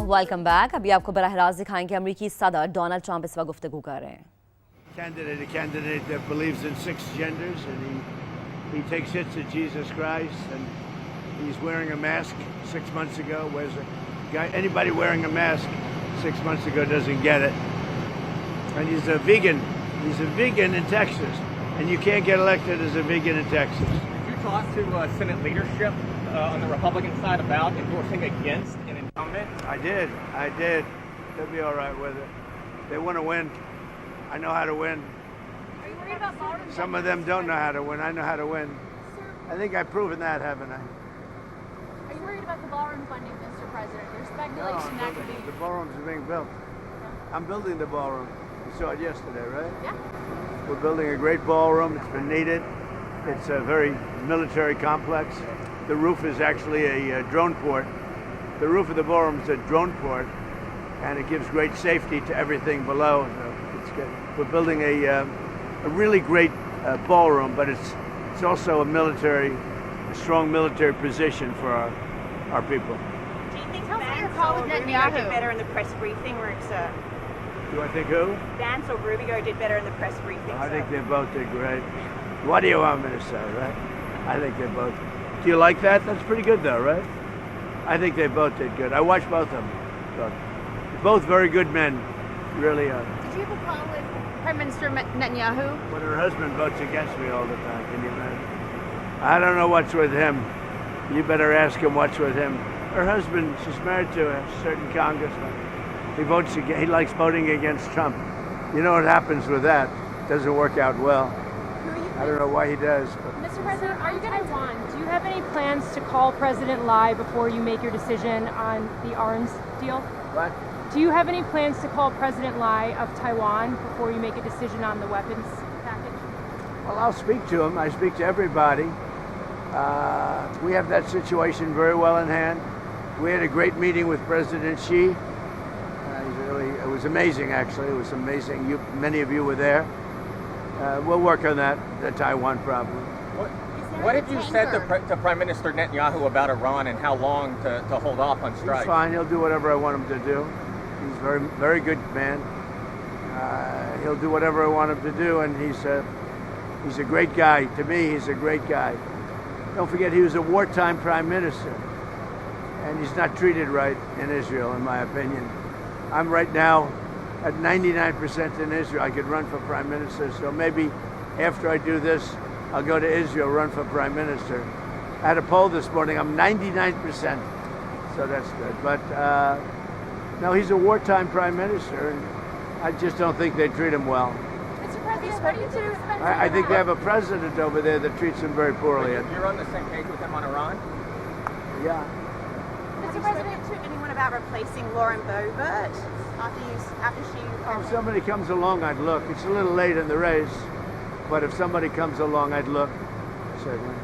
Welcome back. अभी आपको बराह रास्त दिखाएंगे अमेरिकी सदर डोनाल्ड ट्रंप इस वक्त गुफ्तगू कर रहे हैं। A candidate that believes in 6 genders, and he takes hits at Jesus Christ, and he's wearing a mask 6 months ago. Whereas a guy, anybody wearing a mask 6 months ago doesn't get it. And he's a vegan. He's a vegan in Texas, and you can't get elected as a vegan in Texas. Did you talk to Senate leadership on the Republican side about endorsing against an incumbent? I did. They'll be all right with it. They want to win. I know how to win. Are you worried about ballroom? Some of them don't know how to win. I know how to win. Sir, I think I've proven that, haven't I? are you worried about the ballroom funding, Mr. President? There's speculation that could be. The ballrooms are being built. I'm building the ballroom. You saw it yesterday, right? Yeah. We're building a great ballroom. It's been needed. It's a very military complex. The roof is actually a drone port. The roof of the ballroom is a drone port, and it gives great safety to everything below. So it's good. We're building a really great ballroom, but it's also a strong military position for our people. Do you think Tell us about your Vance call or with Rubio Netanyahu. did better in the press briefing, or it's Do I think who? Vance or Rubio did better in the press briefing? I think they both did great. What do you want me to say, right? I think they both. Do you like that? That's pretty good, though, right? I think they both did good. I watched both of them. Both very good men, really are. Did you have a call with Prime Minister Netanyahu? But her husband votes against me all the time. Can you imagine? I don't know what's with him. You better ask him what's with him. Her husband, she's married to a certain congressman. He likes voting against Trump. You know what happens with that? Doesn't work out well. I don't know why he does. But. Mr. President, are you going to Taiwan, do you have any plans to call President Lai before you make your decision on the arms deal? What? Do you have any plans to call President Lai of Taiwan before you make a decision on the weapons package? Well, I'll speak to him. I speak to everybody. We have that situation very well in hand. We had a great meeting with President Xi. It was amazing, actually. It was amazing. Many of you were there. We'll work on that, the Taiwan problem. What have you said to Prime Minister Netanyahu about Iran and how long to hold off on strikes? He's fine. He'll do whatever I want him to do. He's a very, very good man. He'll do whatever I want him to do, and he's a great guy. To me, he's a great guy. Don't forget, he was a wartime prime minister, and he's not treated right in Israel, in my opinion. I'm right now at 99% in Israel. I could run for prime minister, so maybe after I do this, I'll go to Israel, run for prime minister. I had a poll this morning. I'm 99%, so that's good. But no, he's a wartime prime minister, and I just don't think they treat him well. Mr. President, what do you do? I think they have a president over there that treats him very poorly. You're on the same page with him on Iran? Yeah. Have you spoken to anyone about replacing Lauren Boebert after she? If somebody comes along, I'd look. It's a little late in the race, but if somebody comes along, I'd look. Certainly.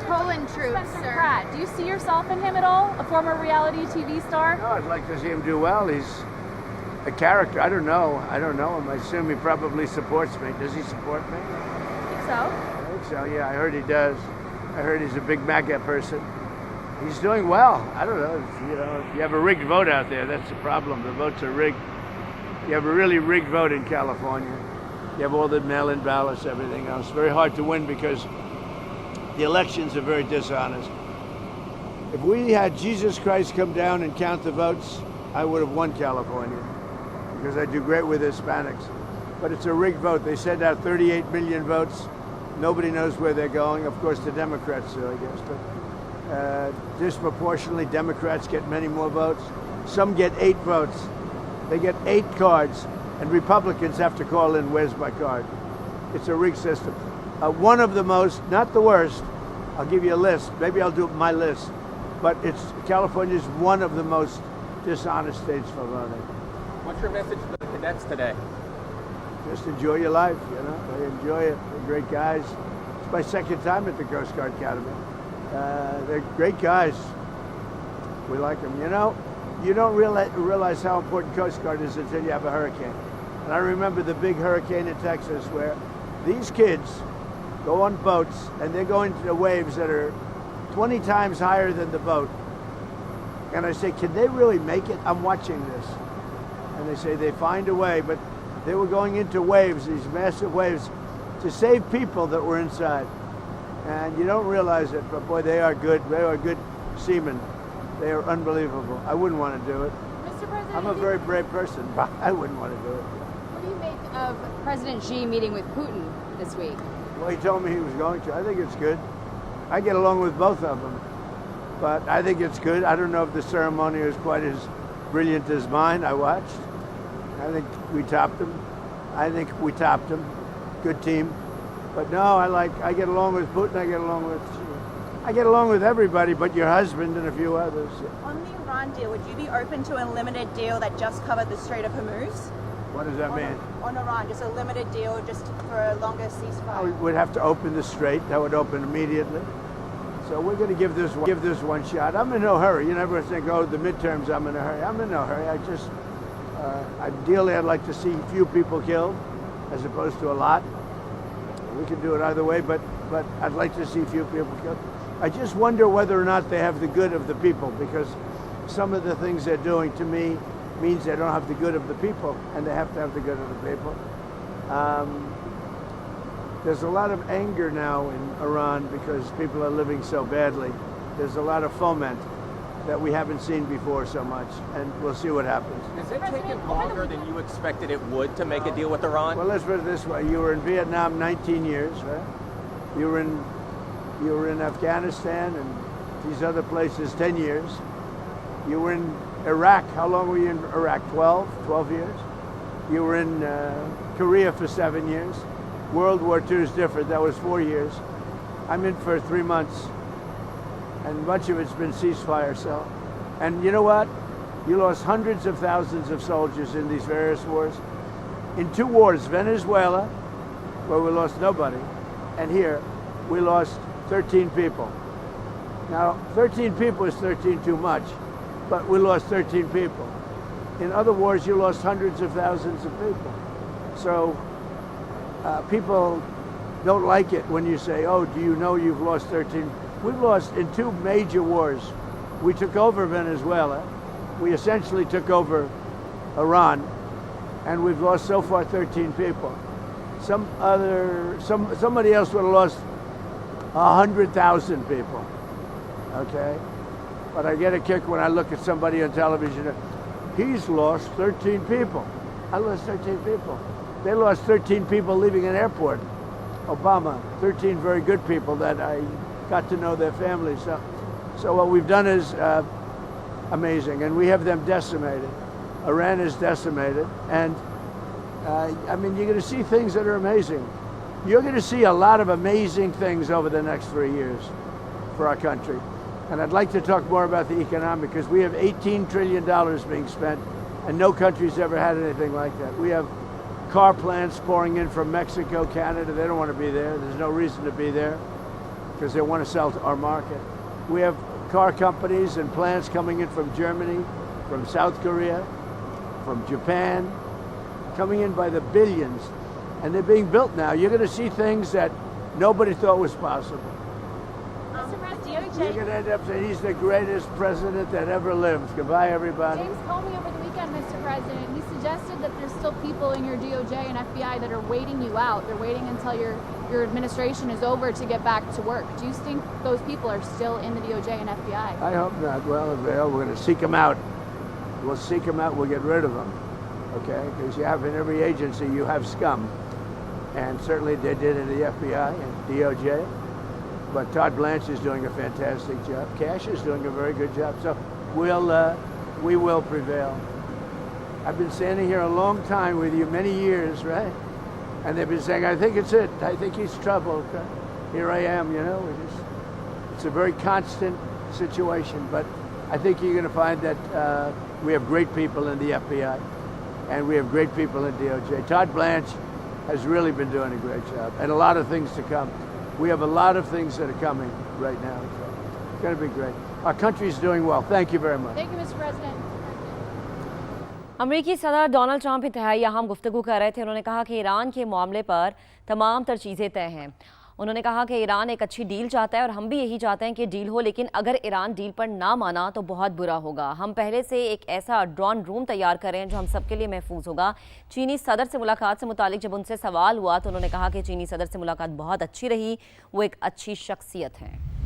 Poland troops, sir. Do you see yourself in him at all? A former reality TV star? No, I'd like to see him do well. He's a character. I don't know him. I assume he probably supports me. Does he support me? I think so. I think so, yeah. I heard he does. I heard he's a big MAGA person. He's doing well. I don't know. If you have a rigged vote out there, that's the problem. The votes are rigged. You have a really rigged vote in California. You have all the mail-in ballots, everything else. Very hard to win because the elections are very dishonest. If we had Jesus Christ come down and count the votes, I would have won California because I do great with Hispanics. But it's a rigged vote. They send out 38 million votes. Nobody knows where they're going. Of course, the Democrats do, I guess. But disproportionately, Democrats get many more votes. Some get 8 votes. They get 8 cards, and Republicans have to call in, where's my card? It's a rigged system. One of the most, not the worst, I'll give you a list. Maybe I'll do my list. But California's one of the most dishonest states for voting. What's your message for the cadets today? Just enjoy your life, They enjoy it. They're great guys. It's my second time at the Coast Guard Academy. They're great guys. We like them. You don't realize how important Coast Guard is until you have a hurricane. And I remember the big hurricane in Texas where these kids go on boats and they're going to the waves that are 20 times higher than the boat. And I say, can they really make it? I'm watching this. And they say they find a way, but they were going into waves, these massive waves, to save people that were inside. And you don't realize it, but boy, they are good. They are good seamen. They are unbelievable. I wouldn't want to do it. Mr. President, I'm a very brave person, but I wouldn't want to do it. What do you make of President Xi meeting with Putin this week? Well, he told me he was going to. I think it's good. I get along with both of them, but I think it's good. I don't know if the ceremony is quite as brilliant as mine. I watched. I think we topped them. Good team. But no, I get along with Putin. I get along with everybody, but your husband and a few others. On the Iran deal, would you be open to a limited deal that just covered the Strait of Hormuz? What does that mean? On Iran, just a limited deal, just for a longer ceasefire. We'd have to open the strait. That would open immediately. So we're going to give this one shot. I'm in no hurry. You never think, oh, the midterms, I'm in a hurry. I'm in no hurry. Ideally, I'd like to see few people killed as opposed to a lot. We can do it either way, but I'd like to see few people killed. I just wonder whether or not they have the good of the people, because some of the things they're doing to me means they don't have the good of the people, and they have to have the good of the people. There's a lot of anger now in Iran because people are living so badly. There's a lot of foment that we haven't seen before so much, and we'll see what happens. Is it taking longer than you expected it would to make a deal with Iran? Well, let's put it this way. You were in Vietnam 19 years, right? You were in Afghanistan and these other places 10 years. You were in Iraq. How long were you in Iraq? 12 years. You were in Korea for 7 years. World War II is different. That was 4 years. I'm in for 3 months. And much of it's been ceasefire. So, and you know what? You lost hundreds of thousands of soldiers in these various wars. In 2 wars, Venezuela, where we lost nobody, and here, we lost 13 people. Now, 13 people is 13 too much, but we lost 13 people. In other wars, you lost hundreds of thousands of people. So people don't like it when you say, oh, do you know you've lost 13? We've lost in 2 major wars. We took over Venezuela. We essentially took over Iran, and we've lost so far 13 people. Somebody else would have lost 100,000 people, okay? But I get a kick when I look at somebody on television. He's lost 13 people. I lost 13 people. They lost 13 people leaving an airport. Obama, 13 very good people that I got to know their families. So what we've done is amazing, and we have them decimated. Iran is decimated, and I mean, you're going to see things that are amazing. You're going to see a lot of amazing things over the next 3 years for our country. And I'd like to talk more about the economic, because we have $18 trillion being spent, and no country's ever had anything like that. We have car plants pouring in from Mexico, Canada. They don't want to be there. There's no reason to be there, because they want to sell to our market. We have car companies and plants coming in from Germany, from South Korea, from Japan, coming in by the billions. And they're being built now. You're going to see things that nobody thought was possible. You're going to end up saying he's the greatest president that ever lived. Goodbye, everybody. James Comey over the weekend, Mr. President, he suggested that there's still people in your DOJ and FBI that are waiting you out. They're waiting until your administration is over to get back to work. Do you think those people are still in the DOJ and FBI? I hope not. Well, if they are, we're going to seek them out. We'll seek them out. We'll get rid of them. Okay? Because you have in every agency, you have scum. And certainly they did in the FBI and DOJ. But Todd Blanche is doing a fantastic job. Cash is doing a very good job. So we will prevail. I've been standing here a long time with you, many years, right? And they've been saying, I think it's it. I think he's trouble. Here I am, you know. It's a very constant situation. But I think you're going to find that we have great people in the FBI. And we have great people in DOJ. Todd Blanche has really been doing a great job. And a lot of things to come. We have a lot of things that are coming right now. So it's going to be great. Our country is doing well. Thank you very much. Thank you, Mr. President. अमरीकी सदर Donald Trump इंतहाई अहम गुफ्तगू कर रहे थे। उन्होंने कहा कि ईरान के मामले पर तमाम तर चीज़ें तय हैं उन्होंने कहा कि ईरान एक अच्छी डील चाहता है और हम भी यही चाहते हैं कि डील हो, लेकिन अगर ईरान डील पर ना माना तो बहुत बुरा होगा। हम पहले से एक ऐसा ड्रोन रूम तैयार करें जो हम सबके लिए महफूज होगा। चीनी सदर से मुलाकात से मुतालिक जब उनसे सवाल हुआ तो उन्होंने कहा कि चीनी सदर से मुलाकात बहुत अच्छी रही, वो एक अच्छी शख्सियत हैं।